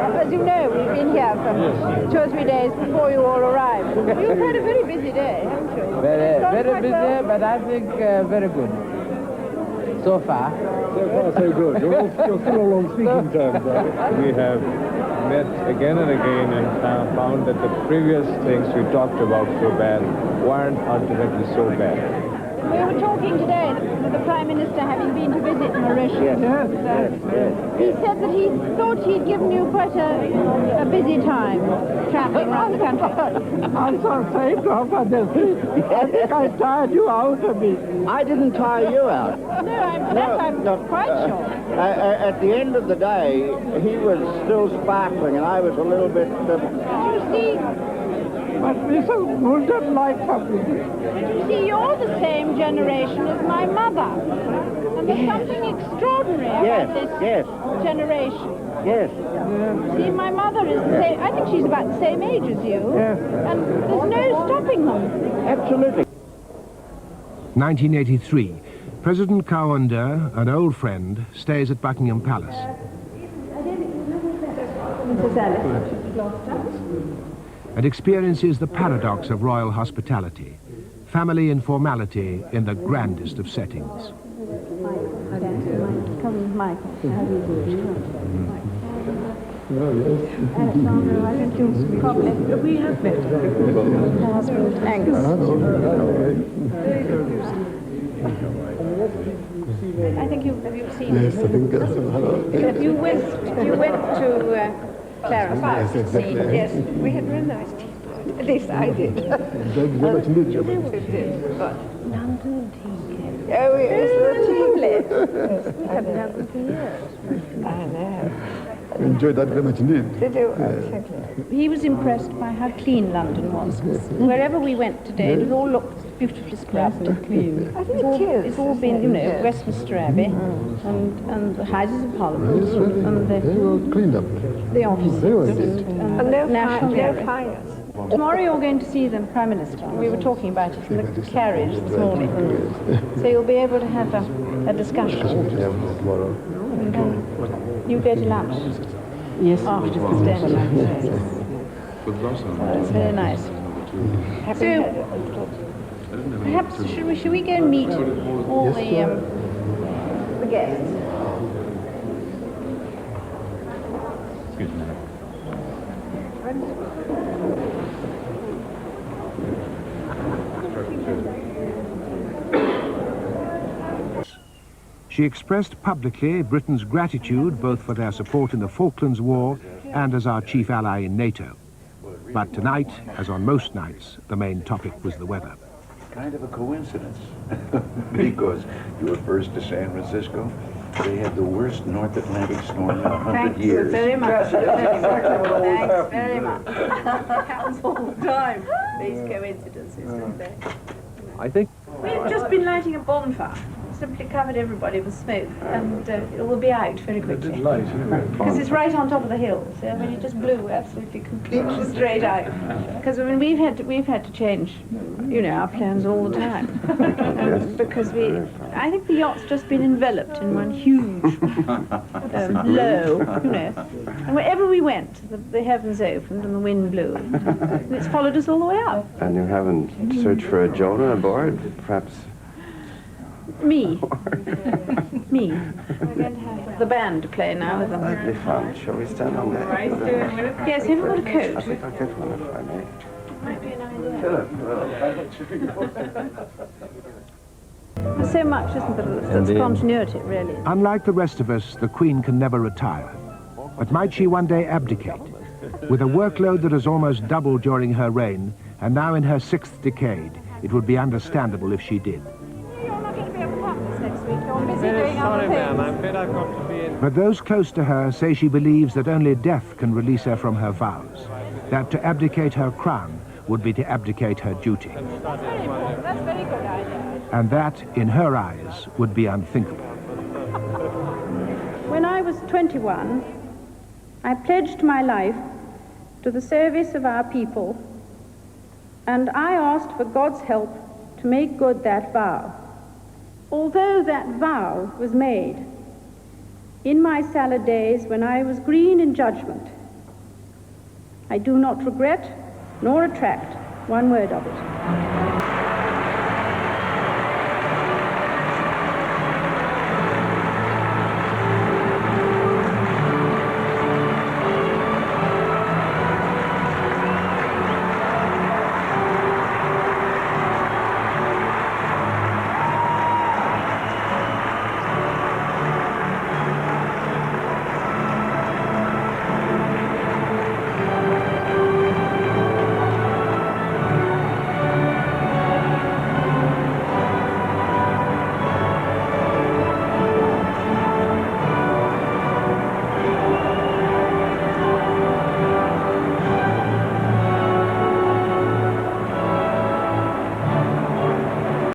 as you know, we've been here for 2 or 3 days before you all arrived. You've had a very busy day, haven't you? Very busy, well? But I think very good. So far. So far, so good. You're still all on speaking terms. We have met again and again and found that the previous things we talked about so bad weren't ultimately so bad. We were talking today with the Prime Minister having been to visit Mauritius. Yes. He said that he thought he'd given you quite a busy time traveling around the country. I'm so sorry, Professor. I think I tired you out of me. I didn't tire you out. No, I'm quite sure. At the end of the day, he was still sparkling, and I was a little bit... You see... But Mrs. Moulton likes something. You see, you're the same generation as my mother. And there's something extraordinary about this generation. Yes. See, my mother is the same, I think she's about the same age as you. Yes. And there's no stopping them. Absolutely. 1983. President Kaunda, an old friend, stays at Buckingham Palace. Mrs. Alice. And experiences the paradox of royal hospitality, family informality in the grandest of settings. Come, Michael. How do you do? Alexander, I think you'll probably... We have met her husband, Angus. I think have you seen Yes, I think that's hello. You went to Clara's house. Yes, exactly. Yes, we had very nice tea. At least I did. Very much indeed. London tea. Oh, yes, the tea. We haven't had them for years. I know. I enjoyed that very much indeed. Did you? Exactly. He was impressed by how clean London was. Wherever we went today, it all looked beautifully scrubbed and clean. I think it is. It's all been, you know, Westminster Abbey and the Houses of Parliament and Very well cleaned up. the offices Very well and the National Gallery. Tomorrow you're going to see the Prime Minister. We were talking about it in the carriage this morning. So you'll be able to have a discussion. Tomorrow. You go to lunch? Yes. After the stand. That's very nice. So, perhaps should we go and meet all the guests? Excuse me. She expressed publicly Britain's gratitude both for their support in the Falklands War and as our chief ally in NATO. But tonight, as on most nights, the main topic was the weather. Kind of a coincidence, because you were first to San Francisco. They had the worst North Atlantic storm in 100 years. Thanks very much. Thanks very much. It happens all the time, these coincidences, don't they? I think... We've just been lighting a bonfire. Simply covered everybody with smoke, and it will be out very quickly. Because it's right on top of the hill, so I mean it just blew absolutely completely straight out. Because I mean we've had to change, you know, our plans all the time. Because I think the yacht's just been enveloped in one huge low, you know. And wherever we went, the heavens opened and the wind blew, and it's followed us all the way up. And you haven't searched for a Jonah aboard, perhaps? Me. We're going to have the band to play now with them. That'd be fun. Shall we stand on that? Yes, have you got a coat? I think I'll get one if I may. Might be an idea. Philip, There's so much, isn't there, that's continuity, really. Unlike the rest of us, the Queen can never retire. But might she one day abdicate? With a workload that has almost doubled during her reign, and now in her 6th decade, it would be understandable if she did. Sorry, ma'am, I'm afraid I've got to be in... But those close to her say she believes that only death can release her from her vows, that to abdicate her crown would be to abdicate her duty. That's a very good idea. And that, in her eyes, would be unthinkable. When I was 21, I pledged my life to the service of our people, and I asked for God's help to make good that vow. Although that vow was made in my salad days when I was green in judgment I do not regret nor retract one word of it.